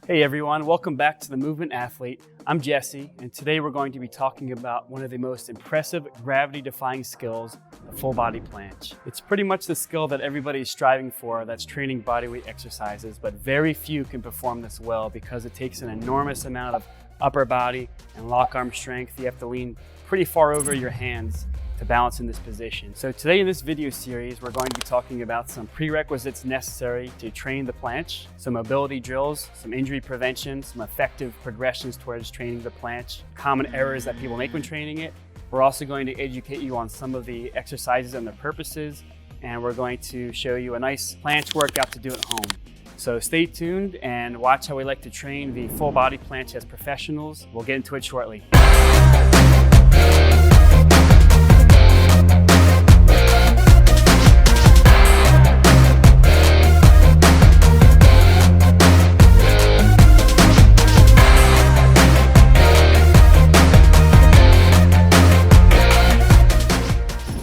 Hey everyone, welcome back to The Movement Athlete. I'm Jesse, and today we're going to be talking about one of the most impressive gravity-defying skills, the full body planche. It's pretty much the skill that everybody is striving for that's training bodyweight exercises, but very few can perform this well because it takes an enormous amount of upper body and lock arm strength. You have to lean pretty far over your hands to balance in this position. So today in this video series, we're going to be talking about some prerequisites necessary to train the planche, some mobility drills, some injury prevention, some effective progressions towards training the planche, common errors that people make when training it. We're also going to educate you on some of the exercises and their purposes, and we're going to show you a nice planche workout to do at home. So stay tuned and watch how we like to train the full body planche as professionals. We'll get into it shortly.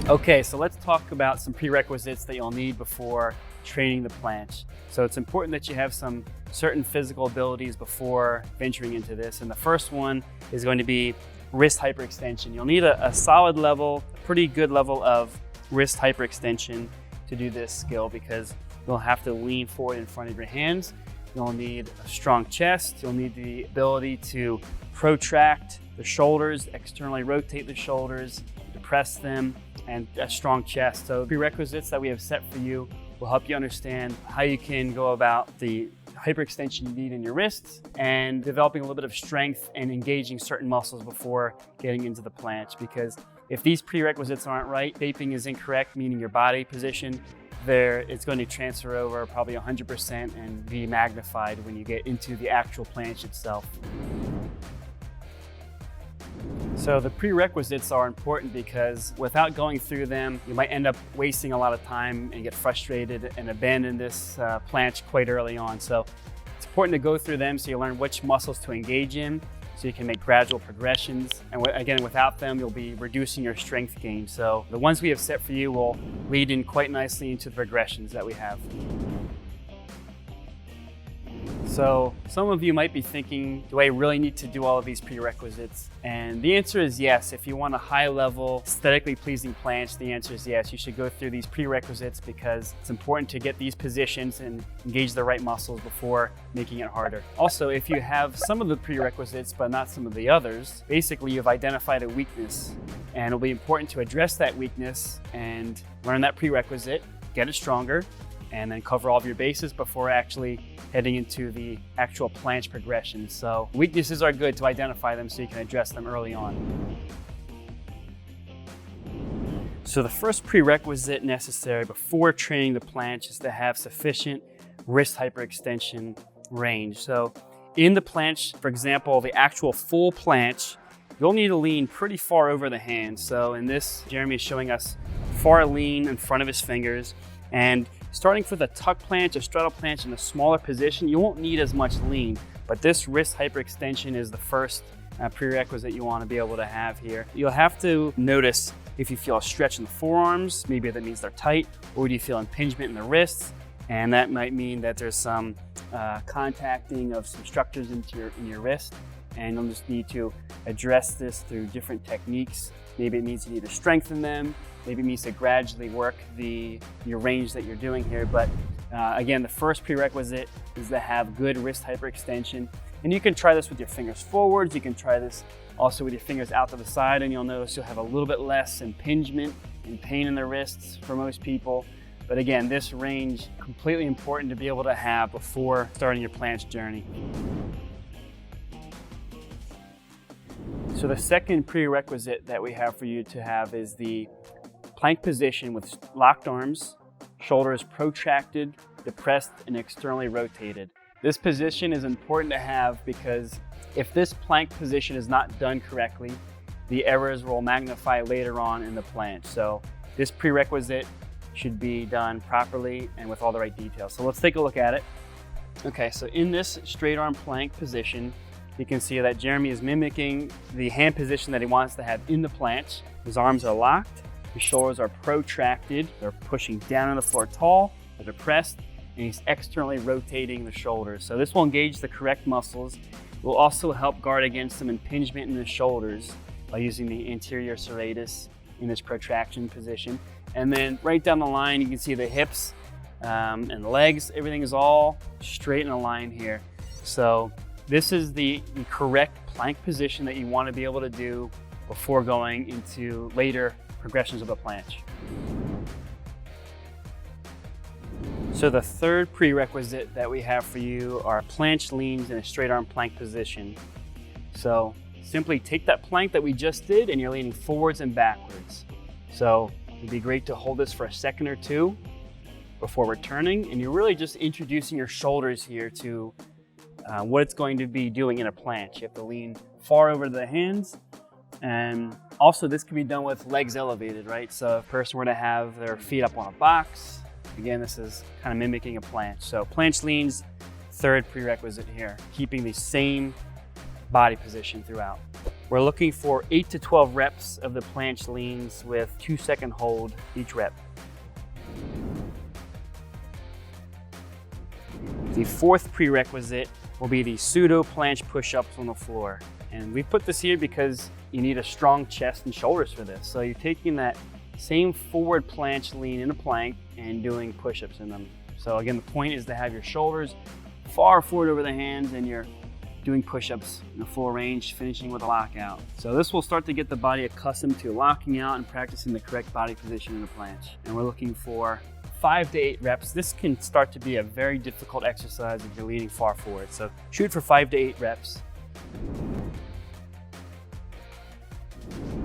Okay, so let's talk about some prerequisites that you'll need before training the planche. So it's important that you have some certain physical abilities before venturing into this. And the first one is going to be wrist hyperextension. You'll need a solid level, a pretty good level of wrist hyperextension to do this skill because you'll have to lean forward in front of your hands. You'll need a strong chest. You'll need the ability to protract the shoulders, externally rotate the shoulders, depress them, and a strong chest. So prerequisites that we have set for you will help you understand how you can go about the hyperextension you need in your wrists and developing a little bit of strength and engaging certain muscles before getting into the planche. Because if these prerequisites aren't right, shaping is incorrect, meaning your body position, it's going to transfer over probably 100% and be magnified when you get into the actual planche itself. So the prerequisites are important because without going through them, you might end up wasting a lot of time and get frustrated and abandon this planche quite early on. So it's important to go through them so you learn which muscles to engage in so you can make gradual progressions. And again, without them, you'll be reducing your strength gain. So the ones we have set for you will lead in quite nicely into the progressions that we have. So some of you might be thinking, do I really need to do all of these prerequisites? And the answer is yes. If you want a high-level, aesthetically pleasing planche, the answer is yes. You should go through these prerequisites because it's important to get these positions and engage the right muscles before making it harder. Also, if you have some of the prerequisites but not some of the others, basically you've identified a weakness, and it'll be important to address that weakness and learn that prerequisite, get it stronger, and then cover all of your bases before actually heading into the actual planche progression. So weaknesses are good to identify them so you can address them early on. So the first prerequisite necessary before training the planche is to have sufficient wrist hyperextension range. So in the planche, for example, the actual full planche, you'll need to lean pretty far over the hands. So in this, Jeremy is showing us far lean in front of his fingers, and starting for the tuck planche or straddle planche in a smaller position, you won't need as much lean, but this wrist hyperextension is the first prerequisite you want to be able to have here. You'll have to notice if you feel a stretch in the forearms, maybe that means they're tight, or do you feel impingement in the wrists? And that might mean that there's some contacting of some structures in your wrist, and you'll just need to address this through different techniques. Maybe it means you need to strengthen them. Maybe it means to gradually work your range that you're doing here. But again, the first prerequisite is to have good wrist hyperextension. And you can try this with your fingers forwards. You can try this also with your fingers out to the side, and you'll notice you'll have a little bit less impingement and pain in the wrists for most people. But again, this range, completely important to be able to have before starting your planche journey. So the second prerequisite that we have for you to have is the plank position with locked arms, shoulders protracted, depressed, and externally rotated. This position is important to have because if this plank position is not done correctly, the errors will magnify later on in the planche. So this prerequisite should be done properly and with all the right details. So let's take a look at it. Okay, so in this straight arm plank position, you can see that Jeremy is mimicking the hand position that he wants to have in the planche. His arms are locked, his shoulders are protracted, they're pushing down on the floor tall, they're depressed, and he's externally rotating the shoulders. So this will engage the correct muscles. It will also help guard against some impingement in the shoulders by using the anterior serratus in this protraction position. And then right down the line, you can see the hips and the legs, everything is all straight in a line here. So this is the correct plank position that you want to be able to do before going into later progressions of the planche. So the third prerequisite that we have for you are planche leans in a straight arm plank position. So simply take that plank that we just did and you're leaning forwards and backwards. So it'd be great to hold this for a second or two before returning, and you're really just introducing your shoulders here to what it's going to be doing in a planche. You have to lean far over to the hands, and also this can be done with legs elevated, right? So if a person were to have their feet up on a box, again, this is kind of mimicking a planche. So planche leans, third prerequisite here, keeping the same body position throughout. We're looking for 8 to 12 reps of the planche leans with 2-second hold each rep. The fourth prerequisite will be the pseudo planche push-ups on the floor. And we put this here because you need a strong chest and shoulders for this. So you're taking that same forward planche lean in a plank and doing push-ups in them. So again, the point is to have your shoulders far forward over the hands and you're doing push-ups in a full range, finishing with a lockout. So this will start to get the body accustomed to locking out and practicing the correct body position in the planche. And we're looking for 5 to 8 reps. This can start to be a very difficult exercise if you're leaning far forward. So shoot for 5 to 8 reps.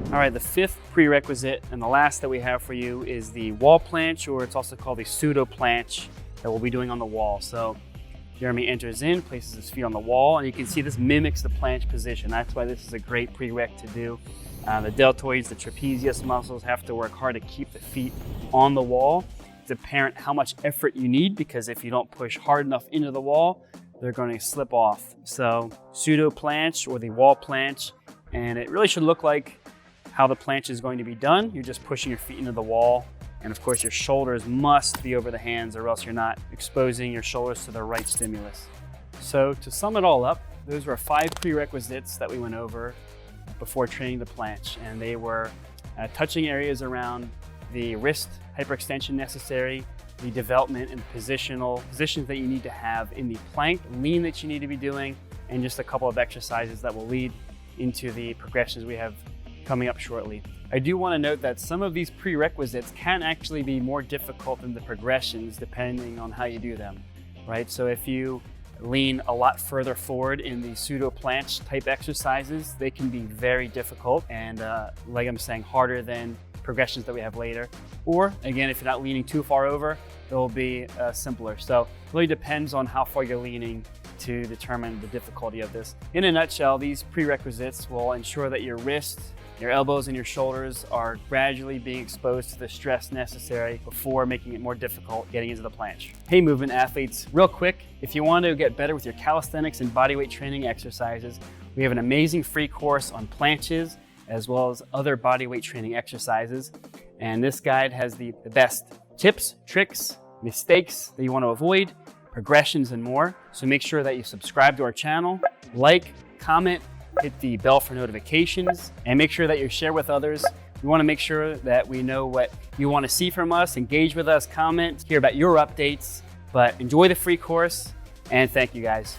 All right, the fifth prerequisite and the last that we have for you is the wall planche, or it's also called the pseudo planche, that we'll be doing on the wall. So Jeremy enters in, places his feet on the wall, and you can see this mimics the planche position. That's why this is a great prereq to do. The deltoids, the trapezius muscles have to work hard to keep the feet on the wall. It's apparent how much effort you need, because if you don't push hard enough into the wall, they're going to slip off. So pseudo planche or the wall planche, and it really should look like how the planche is going to be done. You're just pushing your feet into the wall. And of course, your shoulders must be over the hands, or else you're not exposing your shoulders to the right stimulus. So to sum it all up, those were 5 prerequisites that we went over before training the planche. And they were touching areas around the wrist hyperextension necessary, the development and positions that you need to have in the plank, lean that you need to be doing, and just a couple of exercises that will lead into the progressions we have coming up shortly. I do want to note that some of these prerequisites can actually be more difficult than the progressions depending on how you do them, right? So if you lean a lot further forward in the pseudo planche type exercises, they can be very difficult and like I'm saying, harder than progressions that we have later. Or again, if you're not leaning too far over, they'll be simpler. So it really depends on how far you're leaning to determine the difficulty of this. In a nutshell, these prerequisites will ensure that your wrists, your elbows and your shoulders are gradually being exposed to the stress necessary before making it more difficult getting into the planche. Hey movement athletes, real quick, if you want to get better with your calisthenics and bodyweight training exercises, we have an amazing free course on planches as well as other bodyweight training exercises. And this guide has the best tips, tricks, mistakes that you want to avoid, progressions and more. So make sure that you subscribe to our channel, like, comment, hit the bell for notifications, and make sure that you share with others. We want to make sure that we know what you want to see from us, engage with us, comment, hear about your updates, but enjoy the free course, and thank you guys.